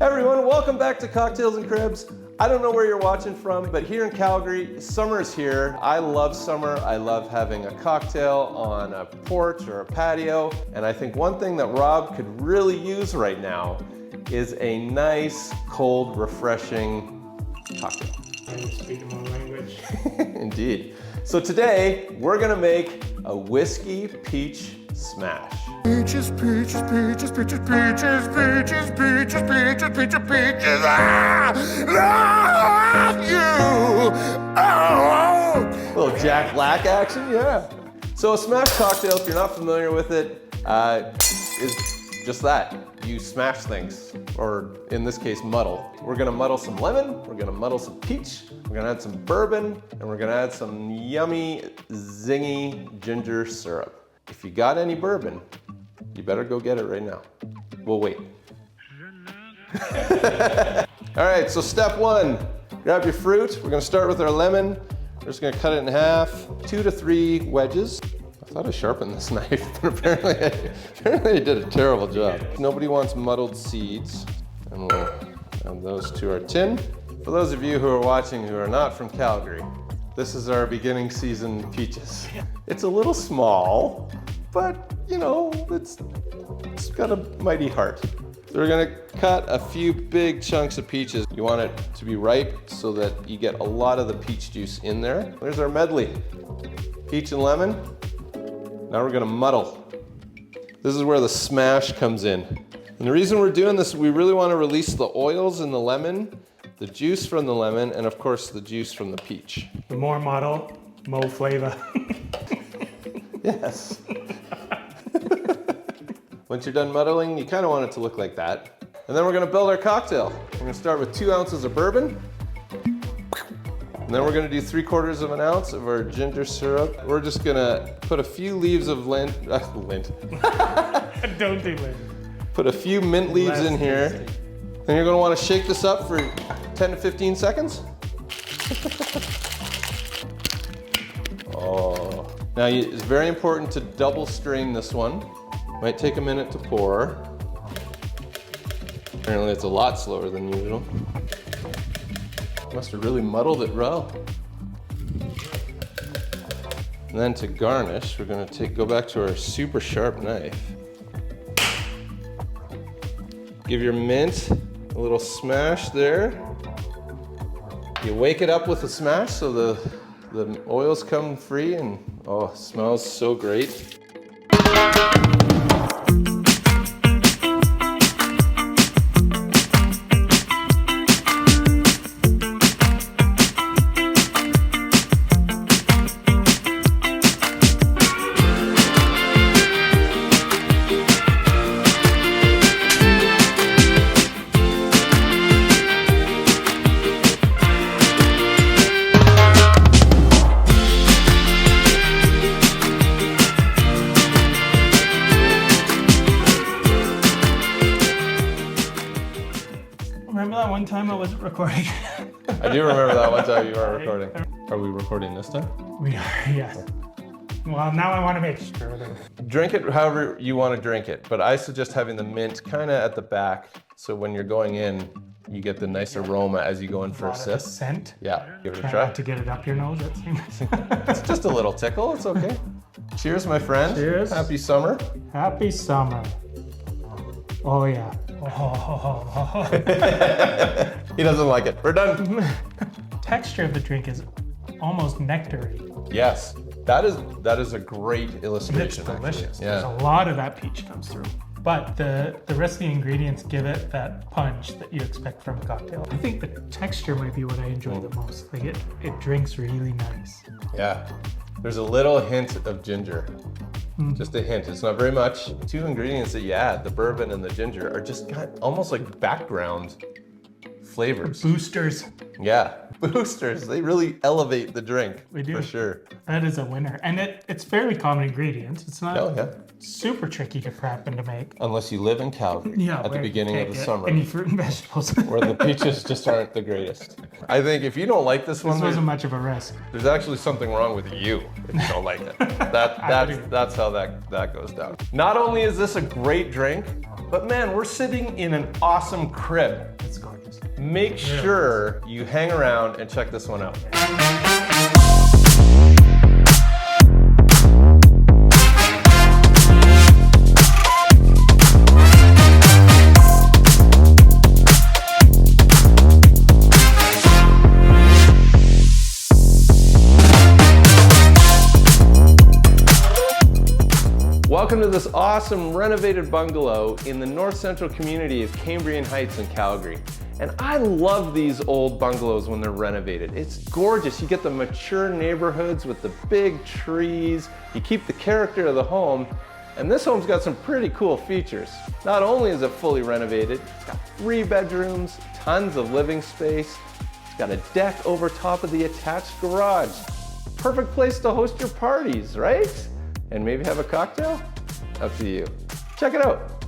Everyone, welcome back to Cocktails and Cribs. I don't know where you're watching from, but here in Calgary, summer's here. I love summer. I love having a cocktail on a porch or a patio. And I think one thing that Rob could really use right now is a nice, cold, refreshing cocktail. I'm speaking my language. Indeed. So today, we're gonna make a whiskey peach smash. Peaches, peaches, peaches, peaches, peaches, peaches, peaches, peaches, peaches, peaches, I love you. Oh. Little Jack Black action, yeah. So a smash cocktail, if you're not familiar with it, is just that. You smash things, or in this case, muddle. We're gonna muddle some lemon, we're gonna muddle some peach, we're gonna add some bourbon, and we're gonna add some yummy, zingy ginger syrup. If you got any bourbon, you better go get it right now. We'll wait. All right, so step one, grab your fruit. We're gonna start with our lemon. We're just gonna cut it in half, 2 to 3 wedges. I thought I sharpened this knife, but apparently I did a terrible job. Nobody wants muddled seeds, and we'll add those to our tin. For those of you who are watching who are not from Calgary, this is our beginning season peaches. It's a little small, but you know, it's got a mighty heart. So we're gonna cut a few big chunks of peaches. You want it to be ripe so that you get a lot of the peach juice in there. There's our medley, peach and lemon. Now we're gonna muddle. This is where the smash comes in. And the reason we're doing this, we really wanna release the oils in the lemon, the juice from the lemon, and of course the juice from the peach. The more muddle, more flavor. Yes. Once you're done muddling, you kind of want it to look like that. And then we're gonna build our cocktail. We're gonna start with 2 ounces of bourbon. And then we're gonna do 3/4 of an ounce of our ginger syrup. We're just gonna put a few leaves of lint. Don't do it. Put a few mint leaves in here. Then you're gonna wanna shake this up for 10 to 15 seconds. Oh. Now it's very important to double strain this one. Might take a minute to pour. Apparently it's a lot slower than usual. Must have really muddled it well. And then to garnish, we're gonna go back to our super sharp knife. Give your mint a little smash there. You wake it up with a smash so the oils come free, and oh, it smells so great. Remember that one time I wasn't recording? I do remember that one time you weren't recording. Are we recording this time? We are, yes. Well, now I want to make sure that... Drink it however you want to drink it, but I suggest having the mint kind of at the back, so when you're going in, you get the nice aroma as you go in for a sip. Scent. Yeah, give it a Try try. not to get it up your nose, that seems. It's just a little tickle, it's okay. Cheers, my friend. Cheers. Happy summer. Happy summer. Oh yeah. He doesn't like it. We're done. Texture of the drink is almost nectary. Yes, that is a great illustration. It's delicious. Actually. There's Yeah. a lot of that peach comes through. But the rest of the ingredients give it that punch that you expect from a cocktail. I think the texture might be what I enjoy the most. Like it drinks really nice. Yeah. There's a little hint of ginger. Just a hint, it's not very much. 2 ingredients that you add, the bourbon and the ginger, are just got almost like background flavors. Boosters. Yeah, boosters. They really elevate the drink. They do. For sure. That is a winner. And it's fairly common ingredients. It's not Oh, yeah. super tricky to prep and to make. Unless you live in Calgary at the where beginning of can't the get summer, Any fruit and vegetables. where the peaches just aren't the greatest. I think if you don't like this one, This wasn't much of a risk. there's actually something wrong with you if you don't like it. That's how that goes down. Not only is this a great drink, But man, we're sitting in an awesome crib. It's gorgeous. Make sure you hang around and check this one out. Welcome to this awesome renovated bungalow in the north central community of Cambrian Heights in Calgary. And I love these old bungalows when they're renovated. It's gorgeous. You get the mature neighborhoods with the big trees. You keep the character of the home. And this home's got some pretty cool features. Not only is it fully renovated, it's got 3 bedrooms, tons of living space. It's got a deck over top of the attached garage. Perfect place to host your parties, right? And maybe have a cocktail? Up to you. Check it out.